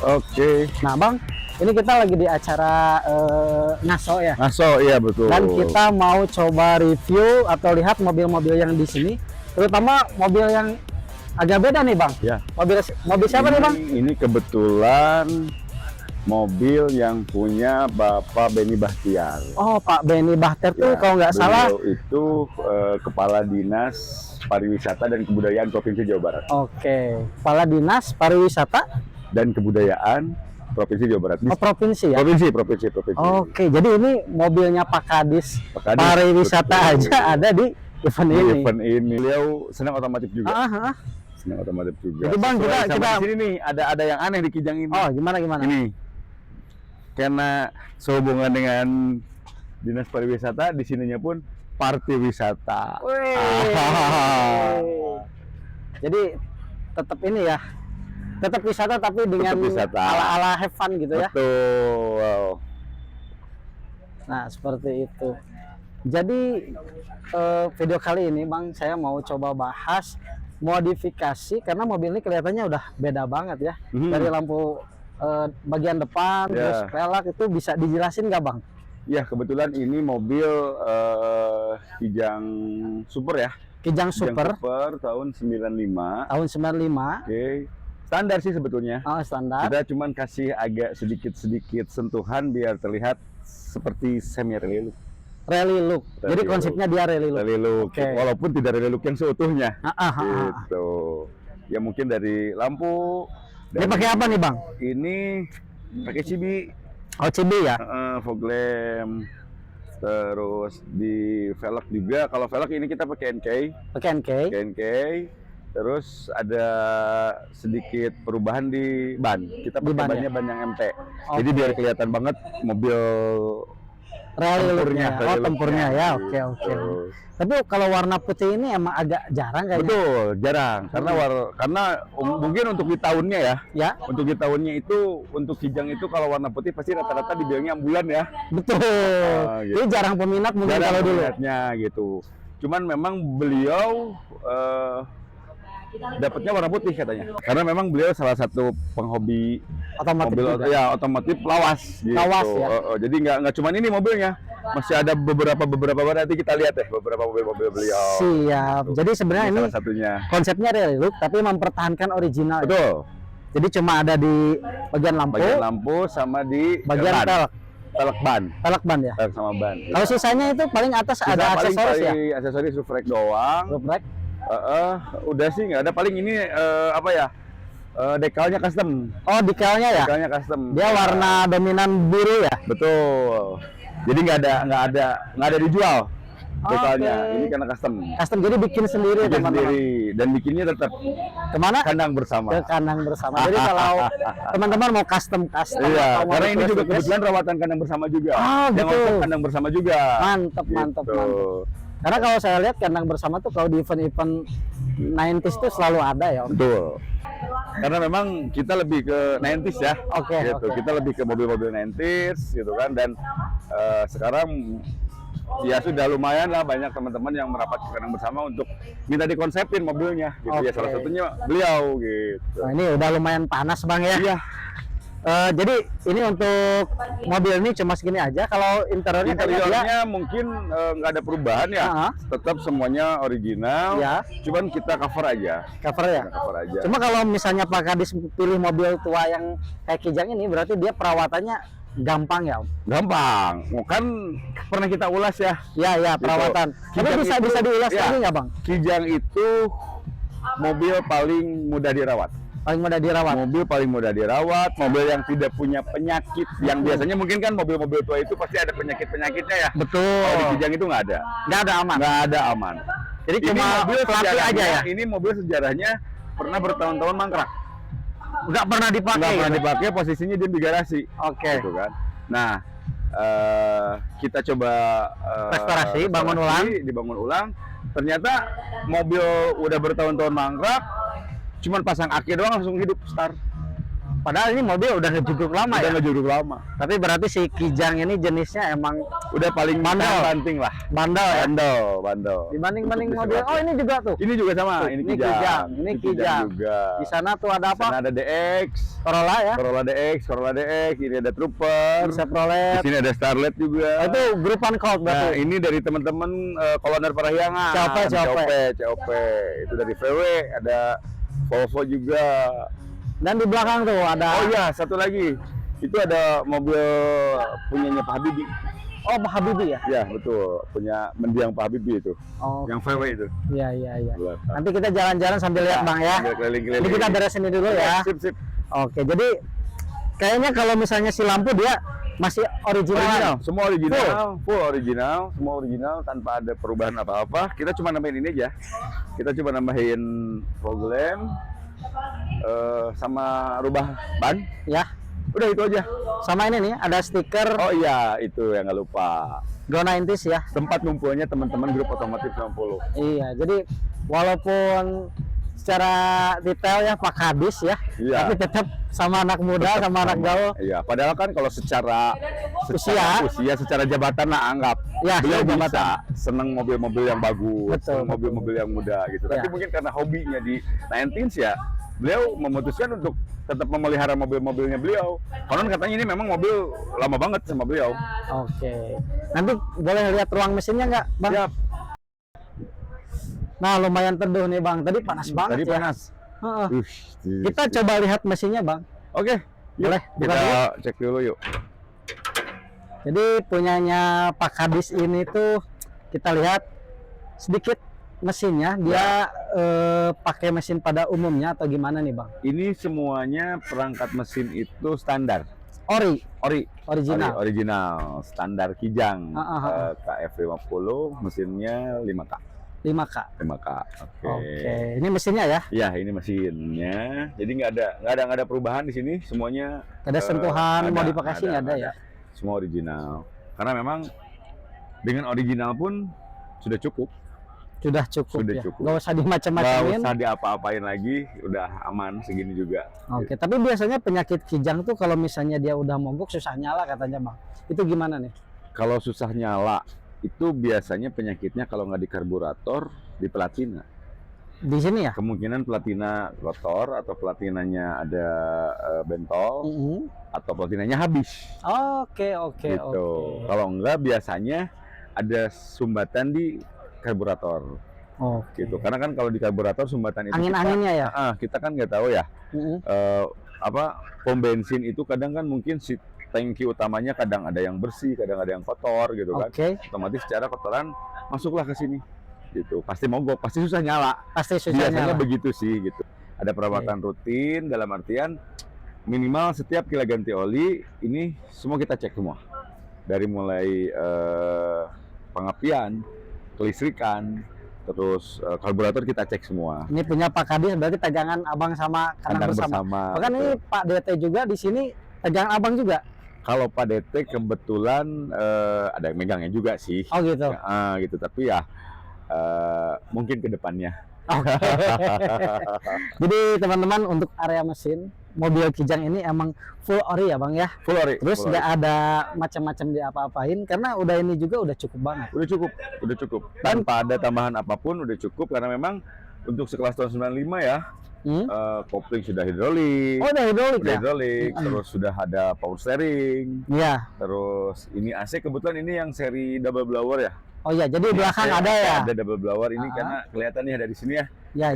Oke. Nah Bang, ini kita lagi di acara ngaso ya. Ngaso, iya betul. Dan kita mau coba review atau lihat mobil-mobil yang di sini, terutama mobil yang agak beda nih Bang. Ya. Mobil siapa nih Bang? Ini kebetulan mobil yang punya Bapak Benny Bahtiar. Oh Pak Benny Bahtiar tuh Ya, kalau nggak salah. itu Kepala Dinas Pariwisata dan Kebudayaan Provinsi Jawa Barat. Oke, Kepala Dinas Pariwisata Dan Kebudayaan Provinsi Jawa Barat. oh, provinsi ya. Provinsi. Oke, jadi ini mobilnya Pak Kadis, Pak Kadis, Pariwisata betul. aja ada di event Di ini. event ini. Beliau senang otomotif juga. Senang otomotif juga. Jadi, Bang, Sesuai kita- sama di sini nih ada yang aneh di Kijang ini. Oh, gimana? Ini karena sehubungan dengan Dinas Pariwisata, di sininya pun party wisata. Jadi tetap ini ya, tetap wisata tapi dengan Tetap wisata. ala-ala have fun gitu ya. Betul. Nah, seperti itu. Jadi video kali ini Bang, saya mau coba bahas modifikasi karena mobil ini kelihatannya udah beda banget ya. Dari lampu bagian depan, Ya. terus velg itu bisa dijelasin nggak Bang? Ya, kebetulan ini mobil Kijang Super ya. Kijang Super tahun 95. tahun 95. Oke. Standar sih sebetulnya. Oh, standar. Kita cuman kasih agak sedikit sentuhan biar terlihat seperti semi rally look. Rally look. Rally Jadi look. konsepnya dia rally look. Rally look. Oke. Walaupun tidak rally look yang seutuhnya. Gitu. Ya mungkin dari lampu. Dia pakai apa nih Bang? Ini pakai cibi, Oh, CB ya? fog lamp. Terus di velg juga. Kalau velg ini kita pakai NK. Pakai NK. NK. Terus ada sedikit perubahan di ban. Kita Di pakai ban bannya ya? ban yang MT. Oke. Jadi biar kelihatan banget mobil Rally looknya. rally Oh, looknya. tempurnya ya. Gitu. Oke, oke. Tapi kalau warna putih ini emang agak jarang kayaknya. Betul, jarang. Karena mungkin untuk di tahunnya ya. Ya, Untuk di tahunnya itu, untuk Kijang itu kalau warna putih pasti rata-rata dibilangnya ambulan ya. betul. Gitu. Ini jarang peminat mungkin kalau dulu. Peminatnya gitu. Cuman memang beliau dapatnya warna putih katanya. Karena memang beliau salah satu penghobi Otomatis mobil juga. ya otomotif lawas gitu. Lawas, ya. Jadi nggak cuma ini mobilnya, masih ada beberapa nanti kita lihat ya beberapa mobil beliau. Siap. Jadi sebenarnya ini salah satunya. konsepnya rally look tapi mempertahankan original. Ya? Betul. Jadi cuma ada di bagian lampu, Bagian lampu sama di bagian ban. velg, Velg ban. velg ban ya. Velg sama ban. Kalau sisanya itu paling atas Sisa ada paling aksesoris ya. aksesoris roof rack doang. Roof rack. Udah sih nggak ada, paling ini apa ya, dekalnya custom. Oh, decalnya ya. Dekalnya custom. Dia warna dominan biru ya. Betul. Jadi nggak ada dijual dekalnya. Oke. Ini karena custom. Custom jadi bikin sendiri Bikin teman-teman. sendiri dan bikinnya tetap Kemana? kandang bersama. Ke kandang bersama. Jadi kalau teman-teman mau custom Iya, atau mau karena ini juga request, kebetulan rawatan kandang bersama juga. Ah, Yang gitu. konsep kandang bersama juga. mantep, mantep, Gitu. mantep. Karena kalau saya lihat kandang bersama tuh kalau di event-event 90s tuh selalu ada ya. Om. Betul. Karena memang kita lebih ke 90s ya. Oke, Gitu. oke. Kita lebih ke mobil-mobil 90s gitu kan, dan sekarang ya sudah lumayan lah banyak teman-teman yang merapat ke kandang bersama untuk minta dikonsepin mobilnya gitu. Ya Oke. salah satunya beliau gitu. Nah, ini udah lumayan panas Bang ya. Iya. Jadi ini untuk mobil ini cuma segini aja. Kalau interiornya kayaknya dia Interiornya mungkin nggak ada perubahan ya. Ah. Tetap semuanya original. Ya. Cuman kita cover aja. cover ya. Kita cover aja. Cuma kalau misalnya Pak Kadis pilih mobil tua yang kayak Kijang ini berarti dia perawatannya gampang ya Om? Gampang. Kan pernah kita ulas ya. Ya, ya, perawatan. Tapi Kijang bisa itu- diulas ya. lagi nggak Bang? Kijang itu mobil paling mudah dirawat. Paling mudah dirawat. Mobil paling mudah dirawat, mobil yang tidak punya penyakit. Yang biasanya mungkin kan mobil-mobil tua itu pasti ada penyakit-penyakitnya ya. Kalau di Betul. Kijang itu nggak ada. Nggak ada aman. Nggak ada aman. Jadi cuma pelatih sejarahnya- aja ya. Ini mobil sejarahnya pernah bertahun-tahun mangkrak. Nggak pernah dipakai. Nggak pernah gitu? dipakai, posisinya dia di garasi. Oke. Gitu kan. Nah, kita coba Restorasi, bangun ulang. dibangun ulang. Ternyata mobil udah bertahun-tahun mangkrak, cuman pasang aki doang langsung hidup start. Padahal ini mobil udah ngejogrok lama Udah ya. ngejogrok lama. Tapi berarti si Kijang ini jenisnya emang Udah paling Bandel. banting lah. bandel ya. Bandel. Dibanding-banding Untuk mobil. disewatin. Oh, ini juga tuh. Ini juga sama, Tuh, ini ini Kijang. Kijang, ini Kijang. juga. Di sana tuh ada Di sana apa? ada DX, Corolla ya. Corolla DX, ini ada Trooper. Di Chevrolet. sini ada Starlet juga. Oh, itu grupan Colt Nah, berarti. ini dari teman-teman Kolonel Parahyangan. COP. Itu dari VW, ada Volvo juga. Dan di belakang tuh ada. Oh iya, satu lagi. Itu ada mobil punyanya Pak Habibie. Oh, Pak Habibie ya. Ya, betul. Punya mendiang Pak Habibie itu. Oh, Yang VW itu. iya iya iya. Belakang. Nanti kita jalan-jalan sambil lihat Bang ya. Sambil keliling-keliling. Jadi kita beresin ini dulu ya. Sip. Oke, jadi kayaknya kalau misalnya si lampu dia masih original. Semua original, full original, semua original tanpa ada perubahan apa-apa. Kita cuma nambahin ini aja. Kita cuma nambahin fog lamp, sama rubah ban. Ya. Udah itu aja. Sama ini nih ada stiker Oh iya, itu yang nggak lupa. Go 90s ya. Tempat ngumpulnya teman-teman grup otomotif 90. Iya, jadi walaupun secara detail ya Pak Kadis ya, Iya. tapi tetap sama anak muda, sama anak gaul. Iya, padahal kan kalau secara usia, secara jabatan lah anggap. Ya, beliau secara bisa jabatan. seneng mobil-mobil yang bagus, Betul, seneng mobil-mobil yang muda gitu. Ya. Tapi mungkin karena hobinya di 19s ya, beliau memutuskan untuk tetap memelihara mobil-mobilnya beliau. Konon katanya ini memang mobil lama banget sama beliau. Oke. Nanti boleh lihat ruang mesinnya nggak, Bang? Siap. Nah, lumayan teduh nih, Bang. Tadi panas banget Tadi ya. panas. Heeh. Ush, Kita coba lihat mesinnya, Bang. Oke, yuk, Boleh, buka kita dulu. cek dulu yuk. Jadi punyanya Pak Kadis ini tuh kita lihat sedikit mesinnya dia pakai mesin pada umumnya atau gimana nih, Bang? Ini semuanya perangkat mesin itu standar. Original. Original, standar Kijang. Ah. KF50, mesinnya 5K. 5K. 5K. Oke. Oke. Ini mesinnya ya. Ya, ini mesinnya. Jadi nggak ada perubahan di sini. Semuanya Ada sentuhan ada, modifikasi nggak ada ya? Semua original. Karena memang dengan original pun sudah cukup. Sudah cukup Sudah ya. cukup. Nggak usah Nggak dimacam-macamin. usah diapa-apain lagi. Udah aman segini juga. Oke, tapi biasanya penyakit Kijang tuh kalau misalnya dia udah mogok susah nyala katanya, Bang. Itu gimana nih? Kalau susah nyala, itu biasanya penyakitnya kalau nggak di karburator, di platina. Di sini ya? Kemungkinan platina kotor atau platinanya ada bentol atau platinanya habis. Oke. Gitu. Kalau enggak biasanya ada sumbatan di karburator. Oke. Gitu. Karena kan kalau di karburator sumbatan itu Angin-anginnya ya? kita kan nggak tahu ya. Mm-mm. Pom bensin itu kadang kan mungkin si tangki utamanya kadang ada yang bersih, kadang ada yang kotor gitu kan. Oke. Otomatis secara kotoran masuklah ke sini. Gitu. Pasti mogok, pasti susah nyala. Pasti susah Biasanya nyala. begitu sih gitu. Ada perawatan rutin dalam artian minimal setiap kita ganti oli ini semua kita cek semua. Dari mulai pengapian, kelistrikan, terus karburator kita cek semua. Ini punya Pak Kadis berarti pegangan Abang sama Kanang bersama. Bahkan betul. ini Pak DT juga di sini pegangan Abang juga. Kalau Pak DT kebetulan ada yang megangnya juga sih. Oh gitu. Gitu. Tapi ya mungkin ke depannya. Oke. Jadi teman-teman untuk area mesin mobil Kijang ini emang full ori ya, Bang ya. Full ori. Terus full nggak ori. ada macam-macam di apa-apain karena udah ini juga udah cukup banget. Udah cukup. Tanpa ada tambahan apapun udah cukup karena memang untuk sekelas tahun 95 ya. Kopling sudah hidrolik. Oh, udah hidrolik ya? Hidrolik, terus sudah ada power steering. Iya. Terus ini AC kebetulan ini yang seri double blower ya. Oh iya, jadi belakang ada ya? Ada double blower ini karena kelihatan nih dari sini ya. Iya.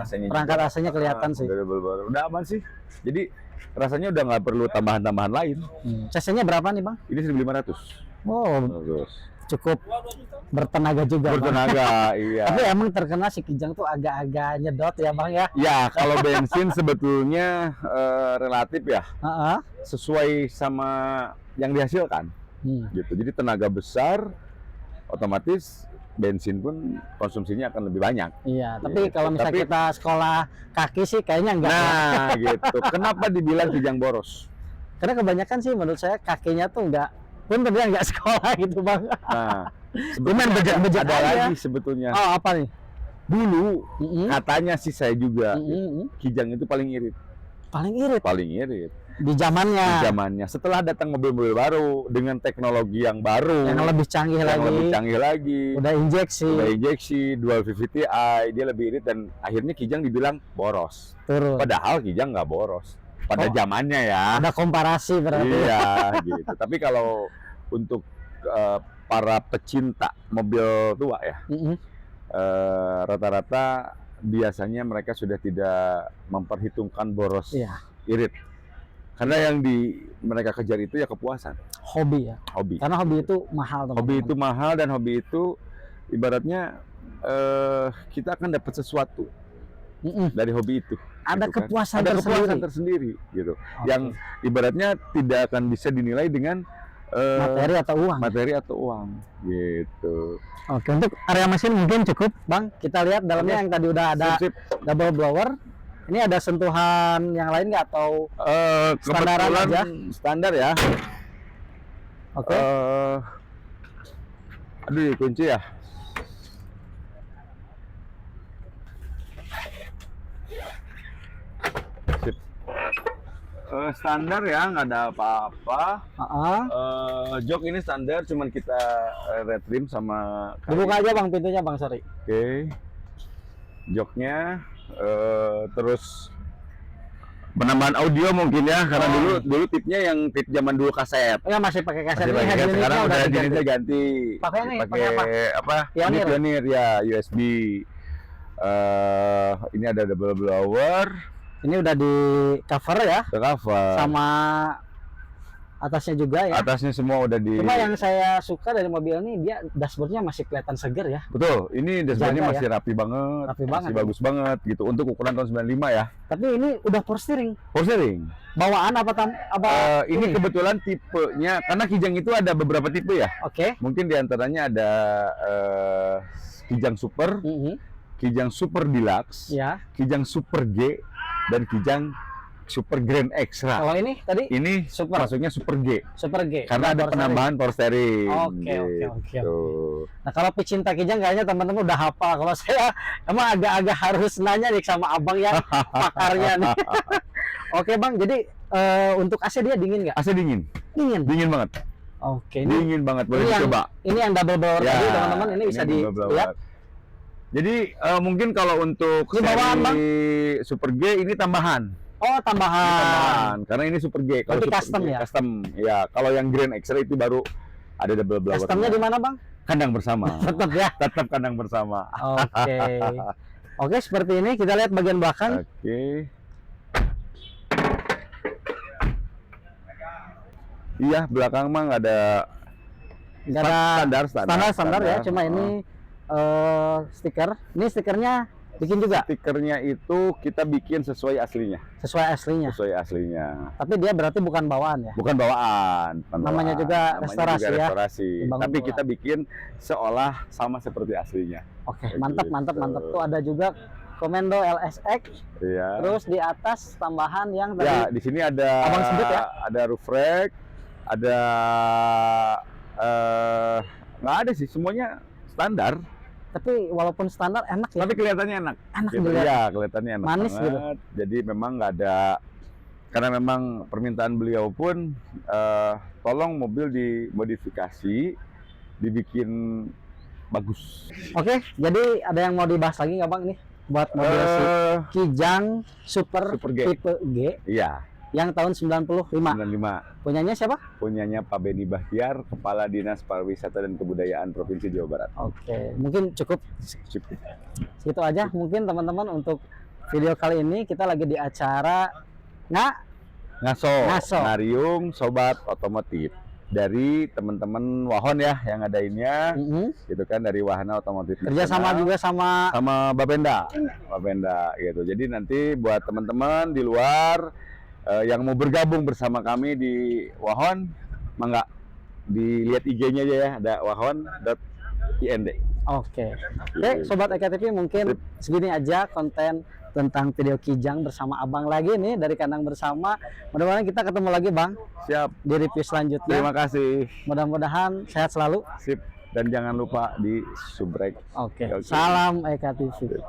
AC-nya Perangkat juga. AC-nya kelihatan sih. Udah double blower. Udah aman sih. Jadi rasanya udah nggak perlu tambahan-tambahan lain. CC-nya berapa nih, Bang? Ini 1.500. Oh, Terus cukup bertenaga juga, Bang. bertenaga, iya. Tapi emang terkenal si Kijang tuh agak-agak nyedot ya, Bang ya? Ya, kalau bensin sebetulnya relatif ya. Sesuai sama yang dihasilkan. Gitu. Jadi tenaga besar otomatis bensin pun konsumsinya akan lebih banyak. Iya, tapi kalau misalnya Tapi- kita sekolah kaki sih kayaknya enggak. Ya. Nah, gitu. Kenapa dibilang Kijang boros? Karena kebanyakan sih menurut saya kakinya tuh enggak pun dia enggak sekolah gitu, Bang. Nah, Cuman bejat-bejat ada aja. lagi sebetulnya. Oh, apa nih? Dulu Mm-mm. katanya sih saya juga Mm-mm. Kijang itu paling irit. Paling irit. Paling irit. Di zamannya. Di zamannya. Setelah datang mobil-mobil baru dengan teknologi yang baru, yang lebih canggih lagi. Udah injeksi, dual VVTi, dia lebih irit dan akhirnya Kijang dibilang boros. Turun. Padahal Kijang nggak boros. Pada zamannya ya. Ada komparasi berarti. Iya, gitu. Tapi kalau untuk para pecinta mobil tua ya, rata-rata biasanya mereka sudah tidak memperhitungkan boros, irit. Karena yang mereka kejar itu ya kepuasan. Hobi ya. Hobi. Karena hobi itu mahal. Hobi itu mahal dan hobi itu ibaratnya kita akan dapat sesuatu dari hobi itu. Ada gitu kepuasan kan? Ada kepuasan tersendiri gitu. Yang ibaratnya tidak akan bisa dinilai dengan materi atau uang gitu. Oke, untuk area mesin mungkin cukup, Bang. Kita lihat dalamnya yang tadi udah ada double blower. Ini ada sentuhan yang lain nggak atau standaran aja? Standar ya. Oke. Aduh, kunci ya. Sip. Standar ya, nggak ada apa-apa. Jok ini standar, cuman kita red rim sama. Dibuka aja Bang pintunya Bang, sorry. Oke. Joknya. Terus penambahan audio mungkin ya, karena dulu tipnya yang tip zaman dulu kaset. Ya masih pakai kaset. Sekarang udah ganti. Pakai apa? Ini Pioneer ya, USB. Ini ada double blower. Ini udah di cover ya? Cover. Sama atasnya juga ya? Atasnya semua udah di. Cuma yang saya suka dari mobil ini, dia dashboardnya masih kelihatan seger ya. Betul, ini dashboardnya masih rapi banget, masih bagus banget gitu untuk ukuran tahun 95 ya. Tapi ini udah power steering. Power steering. Bawaan ini kebetulan tipenya, karena Kijang itu ada beberapa tipe ya. Oke. Mungkin diantaranya ada Kijang Super, Kijang Super Deluxe, Kijang Super G, dan Kijang Super Grand Extra. Kalau ini tadi? Ini super. Masuknya Super G. Super G. Karena ada penambahan power steering. Oke. Nah, kalau pecinta Kijang kayaknya teman-teman udah hafal. Kalau saya emang agak-agak harus nanya nih sama abang yang pakarnya nih. Oke Bang, jadi untuk AC dia dingin nggak? AC dingin. Dingin banget. Oke. Dingin banget, boleh dicoba. Ini yang double blower tadi teman-teman, ini bisa dilihat. Jadi mungkin kalau untuk Super G ini tambahan. Oh, tambahan. Karena ini Super G. Kalau custom ya? Custom. Ya, kalau yang Grand Extra itu baru ada double blower. Customnya di mana, Bang? Kandang bersama. Tetap ya? Tetap kandang bersama. Oke, seperti ini. Kita lihat bagian belakang. Oke. Iya, belakang mah nggak ada standar ya. Cuma ini stiker. Ini stikernya bikin juga? Stikernya itu kita bikin sesuai aslinya. Sesuai aslinya. Tapi dia berarti bukan bawaan ya? Bukan bawaan. Namanya juga restorasi. Tapi kita bikin seolah sama seperti aslinya. Oke, mantap. Tuh ada juga Komando LSX. Iya. Terus di atas tambahan yang tadi. Ya, di sini ada Abang sebut ya? Ada roof rack, ada nggak ada sih, semuanya standar. Tapi walaupun standar enak ya. Tapi kelihatannya enak. Gitu. Ya, kelihatannya enak. Manis banget. Gitu. Jadi memang nggak ada, karena memang permintaan beliau pun tolong mobil dimodifikasi, dibikin bagus. Oke, jadi ada yang mau dibahas lagi nggak Bang nih buat mobil Kijang Super G. tipe G? Iya. Yang tahun 95. Punyanya siapa? Punyanya Pak Beni Bahtiar, Kepala Dinas Pariwisata dan Kebudayaan Provinsi Jawa Barat. Oke, mungkin cukup segitu aja mungkin teman-teman untuk video kali ini. Kita lagi di acara Ngaso. Narium Sobat Otomotif dari teman-teman Wahon ya yang ngadainnya, gitu kan, dari Wahana Otomotif. Kerjasama juga sama Bapenda gitu. Jadi nanti buat teman-teman di luar yang mau bergabung bersama kami di Wahon, mangga dilihat IG-nya aja ya, ada wahon.ind. Oke, Sobat Eka TV, mungkin segini aja konten tentang video Kijang bersama Abang lagi nih dari Kandang Bersama. Mudah-mudahan kita ketemu lagi Bang. Siap. Di review selanjutnya. Terima kasih. Mudah-mudahan sehat selalu. Sip. Dan jangan lupa di subrek. Oke. Salam Eka TV.